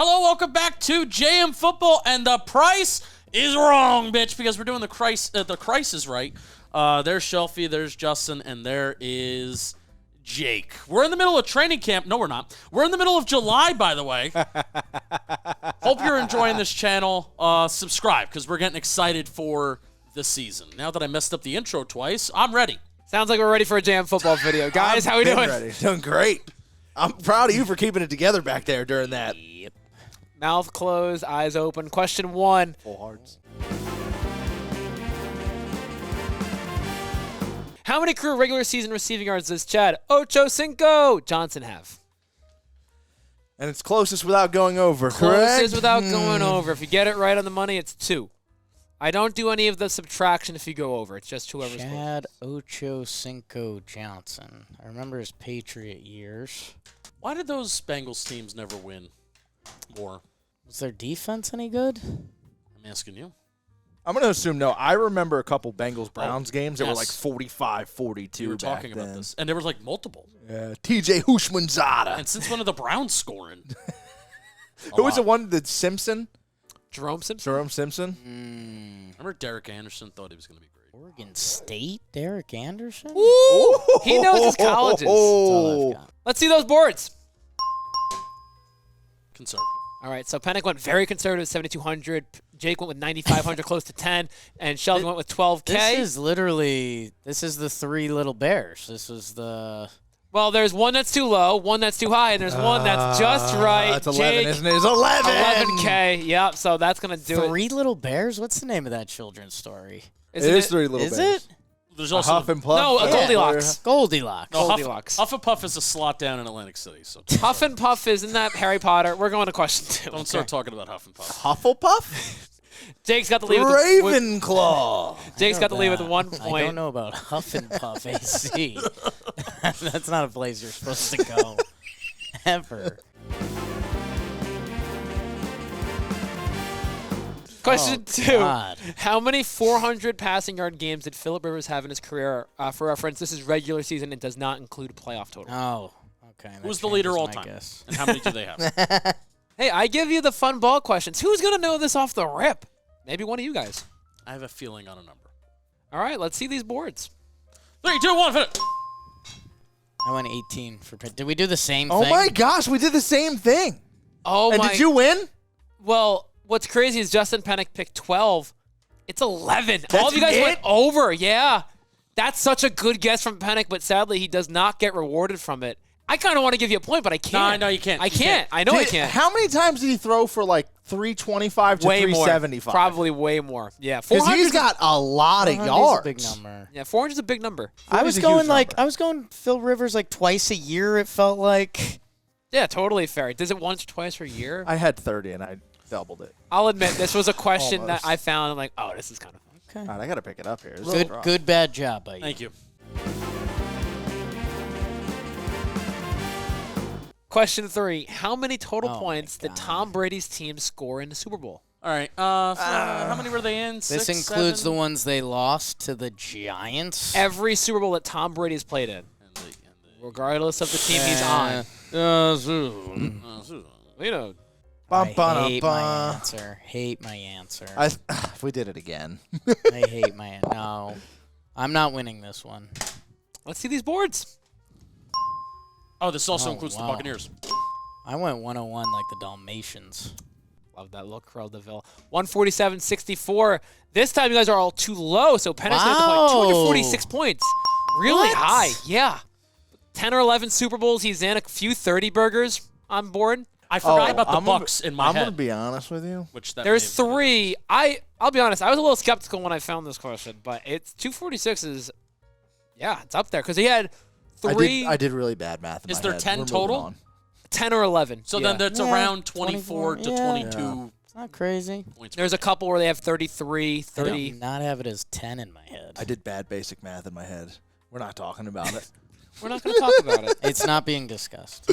Hello, welcome back to JM Football, and the price is wrong, bitch, because we're doing the crisis right. There's Shelfy, there's Justin, and there is Jake. We're in the middle of training camp. No, we're not. We're in the middle of July, by the way. Hope you're enjoying this channel. Subscribe, because we're getting excited for the season. Now that I messed up the intro twice, I'm ready. Sounds like we're ready for a JM Football video. Guys, how we doing? Ready. Doing great. I'm proud of you for keeping it together back there during that. Yep. Mouth closed, eyes open. Question 1. Full hearts. How many career regular season receiving yards does Chad Ochocinco Johnson have? And it's closest without going over, correct? Closest without going over. If you get it right on the money, it's 2. I don't do any of the subtraction if you go over. It's just whoever's close. Chad Ochocinco Johnson. I remember his Patriot years. Why did those Bengals teams never win more? Was their defense any good? I'm asking you. I'm going to assume no. I remember a couple Bengals-Browns games that were like yes. 45-42 We were back talking then. about this, and there was like multiple. Yeah, T.J. Hushmanzada. And since when are the Browns scoring? Who was the one that Simpson? Jerome Simpson? Jerome Simpson? Remember Derek Anderson thought he was going to be great. Oregon State? Derek Anderson? Ooh, he knows his colleges. That's all I've got. Let's see those boards. Conservative. All right, so Pennick went very conservative, 7,200. Jake went with 9,500, close to 10. And Sheldon went with 12K. This is the Three Little Bears. This was the... Well, there's one that's too low, one that's too high, and there's one that's just right. That's 11, Jake, isn't it? It's 11. 11K. Yep, so that's going to do it. Three Little Bears? What's the name of that children's story? It is Three Little Is Bears. it? There's also Huff and Puff. No, a Goldilocks. Goldilocks. No, Goldilocks. Huff and Puff is a slot down in Atlantic City. So Huff and Puff, isn't that Harry Potter? We're going to question 2. don't start talking about Huff and Puff. Hufflepuff? Jake's got the lead with Ravenclaw. Jake's got the lead with 1 point. I don't know about Huff and Puff AC. That's not a place you're supposed to go. Ever. Question 2. God. How many 400 passing yard games did Phillip Rivers have in his career? For reference, this is regular season and does not include playoff total. Oh, okay. Who's the leader all time? Guess. And how many do they have? Hey, I give you the fun ball questions. Who's going to know this off the rip? Maybe one of you guys. I have a feeling on a number. All right, let's see these boards. 3, 2, 1, finish. I went 18 for Pitt. Did we do the same Oh thing? my gosh, we did the same thing. Oh, And my. did you win? Well, what's crazy is Justin Pennick picked 12. It's 11. That's All of you guys it? went over. Yeah. That's such a good guess from Pennick, but sadly, he does not get rewarded from it. I kind of want to give you a point, but I can't. No, you can't. I You can't. can't. I know I can't. How many times did he throw for like 325 to Way more. 375? Probably way more. Yeah. Because 400 he's got a lot of 400 is yards. a big number. Yeah, 400 is a big number. I was a going huge like number. I was going Phil Rivers like twice a year. It felt like. Yeah, totally fair. Does it once or twice per year? I had 30 and I doubled it. I'll admit, this was a question that Almost. I found. I'm like, oh, this is kind of fun. Okay. All right, I got to pick it up here. This is rough. Good, bad job by you. Thank you. Question 3. How many total Oh, my points did God. Tom Brady's team score in the Super Bowl? All right. How many were they in? This 6, includes 7? the ones they lost to the Giants. Every Super Bowl that Tom Brady's played in, regardless of the team he's on. You know, Bum, I ba, hate ba. my answer. Hate my answer. We did it again. I hate my no. I'm not winning this one. let's see these boards. Oh, this also Oh, includes the wow. Buccaneers. I went 101 like the Dalmatians. Love that look, Curl DeVille. 147.64. This time you guys are all too low, so Pennick's going to Wow. play 246 points. Really What? high, yeah. 10 or 11 Super Bowls. He's in a few 30 burgers on board. I forgot Oh, about the I'm gonna Bucks be- in my I'm head. going to be honest with you. Which that There's may have been- 3. I'll be honest. I was a little skeptical when I found this question, but it's 246 is, yeah, it's up there because he had 3, I did really bad math in Is my there head. 10 We're moving total? on. 10 or 11. So yeah. then that's Yeah, around 24 to 24, 22 It's not crazy. points. There's a couple where they have 33, I 30. do not have it as 10 in my head. I did bad basic math in my head. We're not talking about it. We're not going to talk about it. It's not being discussed.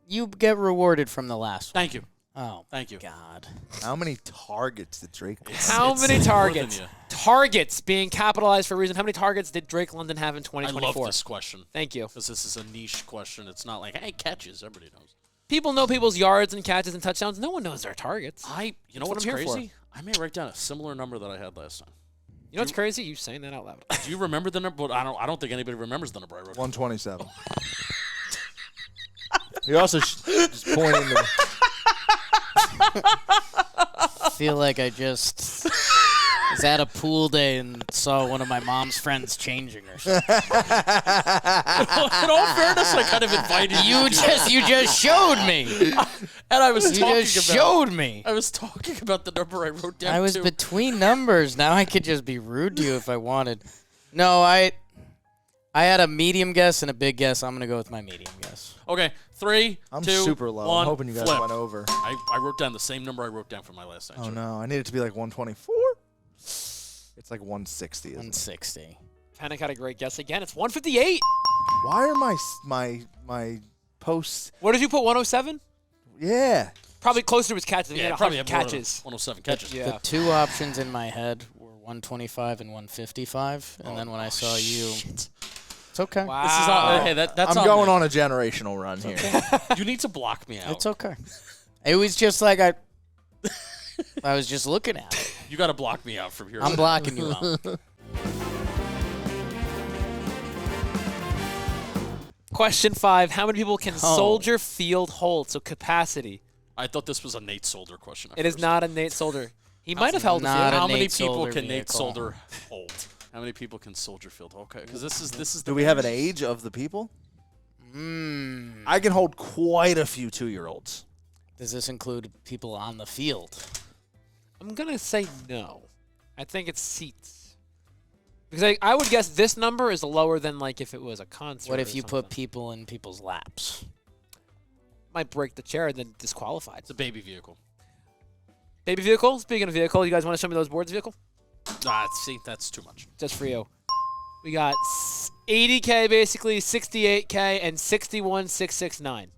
You get rewarded from the last one. Thank you. Oh, Thank you. God. How many targets did Drake get? How It's many more targets? than you. Targets being capitalized for a reason. How many targets did Drake London have in I 2024? love this question Thank you. because this is a niche question. It's not like, hey, catches. Everybody knows. People know people's yards and catches and touchdowns. No one knows their targets. You know That's what what's I'm here for. crazy? I may write down a similar number that I had last time. You know what's crazy? You saying that out loud. Do you remember the number? Well, I don't think anybody remembers the number I wrote. 127. You're also just pointing to I feel like I just was at a pool day and saw one of my mom's friends changing or something. In all fairness, I kind of invited you. You just showed me. And I was You talking just about. showed me. I was talking about the number I wrote down. I was too. between numbers. Now I could just be rude to you if I wanted. No, I had a medium guess and a big guess. I'm gonna go with my medium guess. Okay, 3, I'm 2, super low. 1, I'm hoping you guys flip. went over. I wrote down the same number I wrote down for my last answer. Oh no, I need it to be like 124. It's like 160. Isn't it? 160. Panic had a great guess again. It's 158. Why are my posts? What did you put? 107? Yeah. Probably closer to his catches. He Yeah, had probably 100 have more than catches. 107 catches. Yeah. The two options in my head were 125 and 155, and then when I saw you, Shit. it's okay. Wow. This is all, hey, that's I'm on going me. on a generational run here. You need to block me out. It's okay. It was just like I was just looking at it. You got to block me out from here. I'm blocking you out. Question 5. How many people can Oh. Soldier Field hold? So capacity. I thought this was a Nate Solder question. at It is first. not a Nate Soldier. He might have held a not field. a How many Nate people Solder can Nate vehicle. Solder hold? How many people can Soldier Field? Okay, because this is the. Do we have an age of the people? Mm. I can hold quite a few 2-year-olds. Does this include people on the field? I'm going to say no. I think it's seats. Because I would guess this number is lower than like if it was a concert. What or if you something. put people in people's laps? Might break the chair and then disqualified. It's a baby vehicle. Baby vehicle. Speaking of vehicle, you guys want to show me those boards vehicle? See, that's too much. Just for you. We got 80K basically, 68K, and 61,669.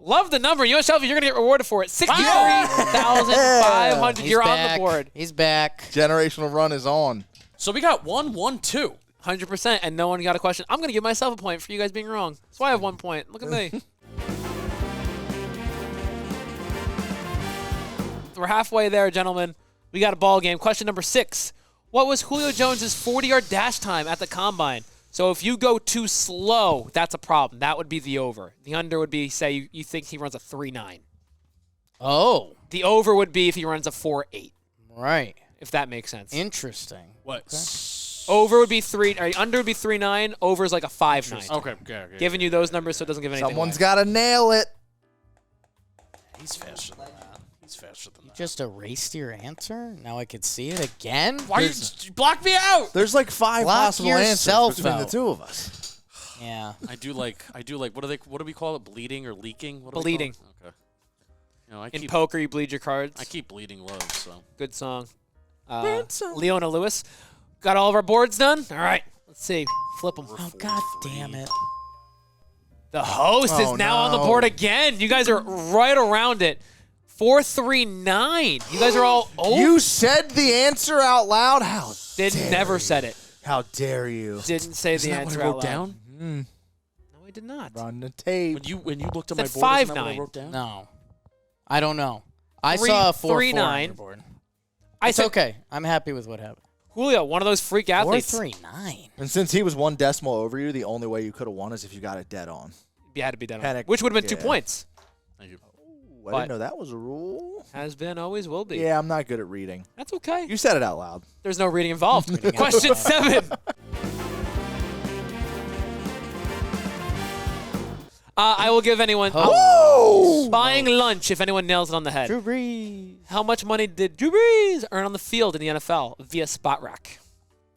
Love the number. You know, Shelfy, you're gonna get rewarded for it. 63,500. He's You're on back. the board. He's back. Generational run is on. So we got 1, 1, 2. 100%, and no one got a question. I'm gonna give myself a point for you guys being wrong. That's why I have 1 point. Look at me. We're halfway there, gentlemen. We got a ball game. Question number 6. What was Julio Jones's 40-yard dash time at the combine? So if you go too slow, that's a problem. That would be the over. The under would be, say, you think he runs a 3.9. Oh, The over would be if he runs a 4.8, right. if that makes sense. Interesting. What? Over would be 3, or under would be 3.9. Over is like a 5.9. Okay. Giving you those numbers so it doesn't give anything Someone's away. got to nail it. He's faster than that. He's faster than that. Just erased your answer? Now I could see it again? Why you block me out? There's like 5 Block possible yourself answers between the out. 2 of us. Yeah. I do like. What do we call it? Bleeding or leaking? What do we Bleeding. call it? Okay. You know, I In keep poker, you bleed your cards. I keep bleeding low. So Good song. Leona Lewis. Got all of our boards done? All right. Let's see. Flip them. Oh, God damn it. The host is Oh, now on the no. board again. You guys are right around it. 439. You guys are all over. You said the answer out loud. How Never said it. How dare you? Didn't say Isn't the that what answer I out wrote loud. down? No, I did not. Run the tape. When you looked at my Said board, isn't that what I 5'9". wrote down? No. I don't know. I Three- saw a 4-4 on 3-9. your board. I It's said okay. I'm happy with what happened. Julio, one of those freak athletes. 4-3-9. And since he was 1 decimal over you, the only way you could have won is if you got it dead on. You had to be done. Panic. Which would have been 2 Yeah. points. Thank you. Ooh, I But- didn't know that was a rule. Has been, always will be. Yeah, I'm not good at reading. That's okay. You said it out loud. There's no reading involved. Question 7. I will give anyone Oh! buying lunch if anyone nails it on the head. Drew Brees. How much money did Drew Brees earn on the field in the NFL via Spot Rack?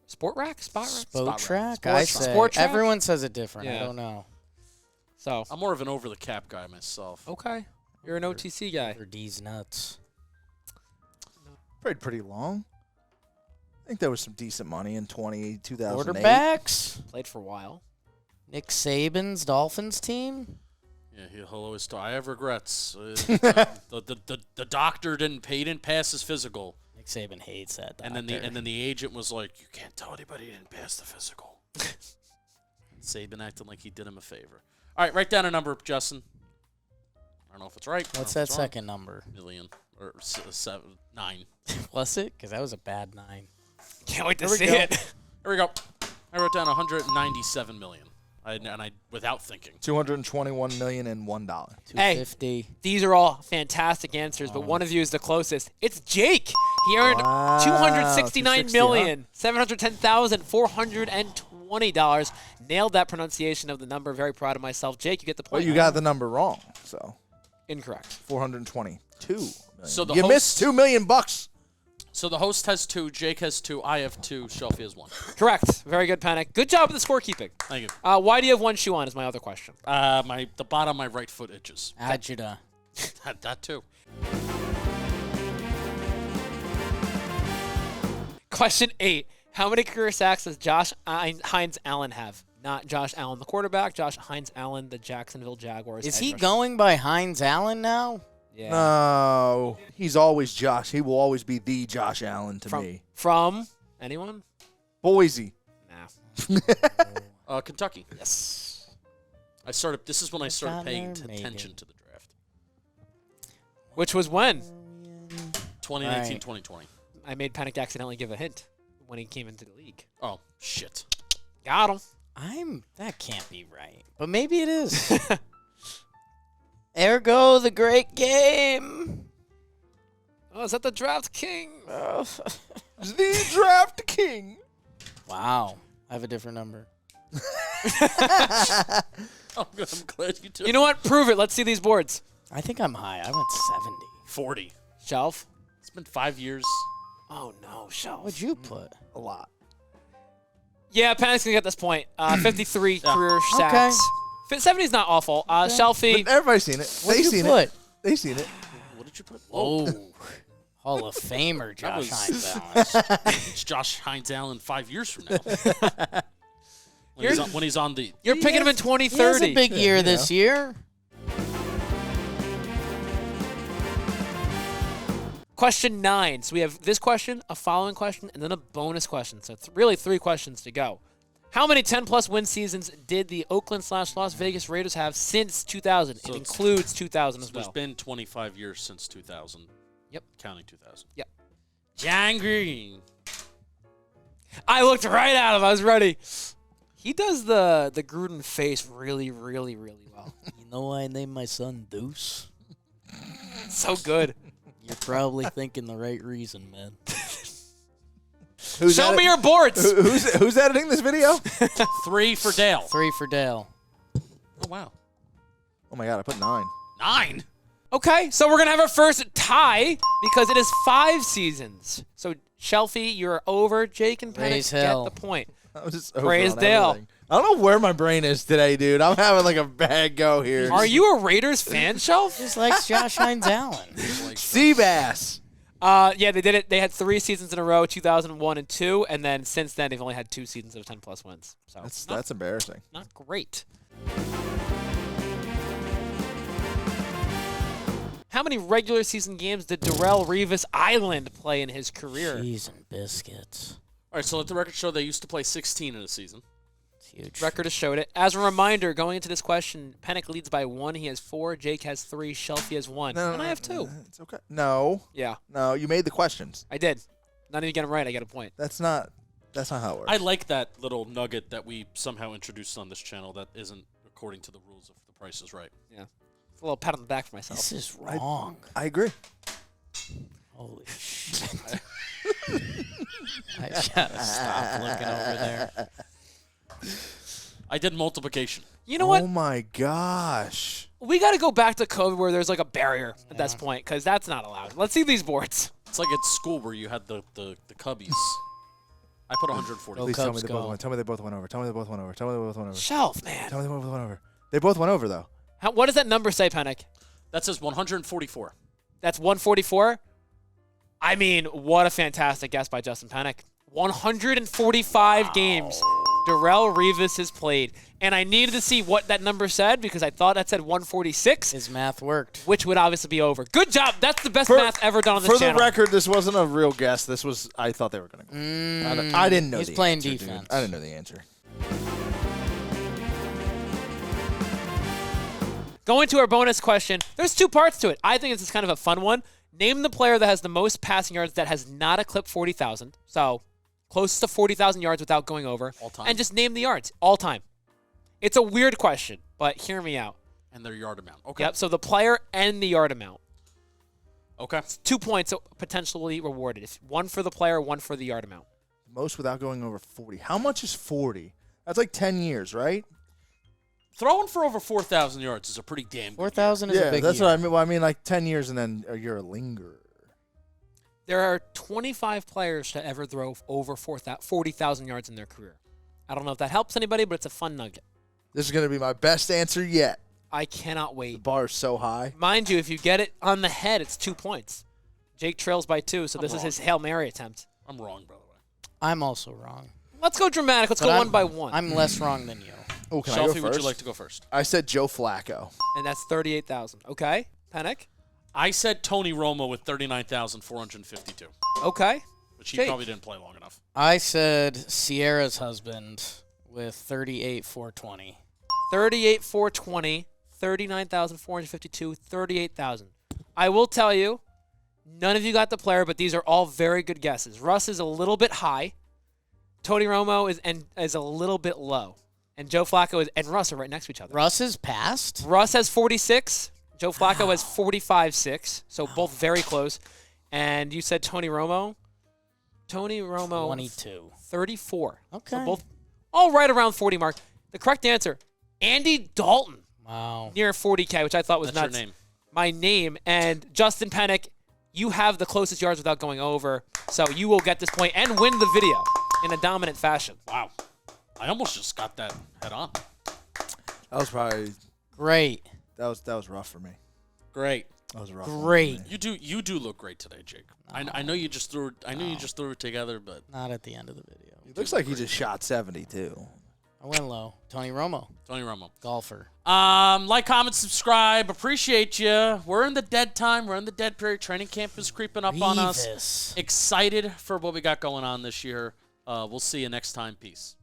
Sport Rack? Spot Rack? Boat track? Sport I track. say. Sport track? Everyone says it different. Yeah. I don't know. So, I'm more of an over the cap guy myself. okay. You're an OTC guy. Or D's nuts. Played pretty long. I think there was some decent money in 2008. Quarterbacks? Played for a while. Nick Saban's Dolphins team? Yeah, he'll always talk. I have regrets. The doctor didn't pass his physical. Nick Saban hates that. And then the agent was like, "You can't tell anybody he didn't pass the physical." Saban acting like he did him a favor. All right, write down a number, Justin. I don't know if it's right. What's that second number? Million or 9. Was it? Because that was a bad 9. Can't wait to Here we see go. it. Here we go. I wrote down 197 million. I without thinking. $221,001. Hey. 250. These are all fantastic answers, but one of you is the closest. It's Jake. He earned Wow, $269,710,420. Nailed that pronunciation of the number. Very proud of myself. Jake, you get the point. But you got the number wrong, so Incorrect. 422 million. So the you host- missed $2 million. So the host has 2, Jake has 2, I have 2, Shelfy has 1. Correct. Very good, Panic. Good job with the scorekeeping. Thank you. Why do you have one shoe on is my other question. The bottom of my right foot itches. Agita. That too. Question 8. How many career sacks does Josh Hines Allen have? Not Josh Allen, the quarterback. Josh Hines Allen, the Jacksonville Jaguars. Is edge he rusher. going by Hines Allen now? Yeah. No, he's always Josh. He will always be the Josh Allen to me. From anyone? Boise. Nah. Kentucky. Yes. This is when I started paying Connor attention to the draft. Which was when 2019, 2020. I made Panic accidentally give a hint when he came into the league. Oh, shit. Got him. That can't be right. But maybe it is. Ergo, the great game. Oh, is that the draft king? The draft king. Wow. I have a different number. Oh, good. I'm glad you took You know what? Prove it. Let's see these boards. I think I'm high. I went 70. 40. Shelf. It's been 5 years. Oh, no. Shelf. What'd you put? A lot. Yeah, Panic's going to get this point. 53 career Okay. sacks. 70 is not awful. Shelfy. But everybody's seen it. What'd They you seen put? it. They seen it. What did you put? Oh. Hall of Famer Josh was- Hines Allen. It's Josh Hines Allen 5 years from now. when he's on the. You're picking him in He has 2030. a big year this year. Question 9. So we have this question, a following question, and then a bonus question. So it's really 3 questions to go. How many 10-plus win seasons did the Oakland/Las Vegas Raiders have since 2000? So it it's- includes 2000 as There's well. been 25 years since 2000. Yep. Counting 2000. Yep. John Green. I looked right at him. I was ready. He does the Gruden face really, really, really well. You know why I named my son Deuce? So good. You're probably thinking the right reason, man. Who's Show edit- me your boards. Who's editing this video? 3 for Dale. 3 for Dale. Oh, wow. Oh my God, I put 9. 9. Okay, so we're going to have our first tie because it is 5 seasons. So, Shelfy, you're over. Jake and Panic Praise get hell. the point. I was just over Praise on Dale. everything. I don't know where my brain is today, dude. I'm having like a bad go here. Are you a Raiders fan, Shelf? Just likes Josh Hines Allen. Seabass? Yeah, they did it. They had 3 seasons in a row, 2001 and 2, and then since then they've only had 2 seasons of 10-plus wins. So That's embarrassing. not great. How many regular season games did Darrell Revis Island play in his career? Cheese and biscuits. All right, so let the record show they used to play 16 in a season. It's huge. Record has showed it. As a reminder, going into this question, Panic leads by 1. He has 4. Jake has 3. Shelfy has 1. No, and I have 2. It's okay. No, Yeah, you made the questions. I did. Not even get them right. I get a point. That's not how it works. I like that little nugget that we somehow introduced on this channel that isn't according to the rules of The Price is Right. Yeah. It's a little pat on the back for myself. This is wrong. I agree. Holy shit. I gotta stop looking over there. I did multiplication. You know what? Oh my gosh. We got to go back to COVID where there's like a barrier at this point because that's not allowed. Let's see these boards. It's like at school where you had the cubbies. I put 140. Please tell me Cubs they go. both went. Tell me they both went over. Tell me they both went over. Tell me they both went over. Shelf, man. Tell me they both went over. They both went over though. What does that number say, Panic? That says 144. That's 144? I mean, what a fantastic guess by Justin Panic. 145 games. Darrelle Revis has played. And I needed to see what that number said because I thought that said 146, His math worked. which would obviously be over. Good job. That's the best math ever done on this For channel. the record, this wasn't a real guess. This was, I thought they were going to go. I didn't know He's the playing answer, dude. defense. I didn't know the answer. Going to our bonus question, there's 2 parts to it. I think this is kind of a fun one. Name the player that has the most passing yards that has not eclipsed 40,000. So close to 40,000 yards without going over. All time. And just name the yards. All time. It's a weird question, but hear me out. And their yard amount. Okay. Yep, so the player and the yard amount. Okay. 2 points potentially rewarded. It's 1 for the player, 1 for the yard amount. Most without going over 40. How much is 40? That's like 10 years, right? Throwing for over 4,000 yards is a pretty damn good 4,000 is a Yeah, big that's year. what I mean. Well, I mean, like 10 years and then you're a lingerer. There are 25 players to ever throw over 40,000 yards in their career. I don't know if that helps anybody, but it's a fun nugget. This is going to be my best answer yet. I cannot The wait. bar is so high. Mind you, if you get it on the head, it's 2 points. Jake trails by 2, so this is his Hail Mary attempt. I'm wrong, by the way. I'm also wrong. Let's go dramatic. Let's But go I'm- 1 by 1. I'm less wrong than you. Oh, can I go Shelfy, first? would you like to go first? I said Joe Flacco. And that's 38,000. Okay. Panic. I said Tony Romo with 39,452, Okay. which he Jake. probably didn't play long enough. I said Sierra's husband with 38,420. 38,420, 39,452, 38,000. I will tell you, none of you got the player, but these are all very good guesses. Russ is a little bit high. Tony Romo is a little bit low. And Joe Flacco and Russ are right next to each other. Russ is passed? Russ has 46. Joe Flacco has 45.6. So both very close. And you said Tony Romo? Tony Romo. 22. 34. Okay. So both all right around 40 mark. The correct answer, Andy Dalton, Wow. near 40K, which I thought was That's nuts. your name. My name. And Justin Penick, you have the closest yards without going over. So you will get this point and win the video in a dominant fashion. Wow. I almost just got that head on. That was probably Great. that was rough for me. Great. That was a rough. one for Great. me. You do look great today, Jake. I know you just threw it. I knew you just threw it together, but Not at the end of the video. It looks like he just shot 72. I went low. Tony Romo, Tony Romo. golfer. Like, comment, subscribe. Appreciate you. We're in the dead time. We're in the dead period. Training camp is creeping up on us. Revis. Excited for what we got going on this year. We'll see you next time. Peace.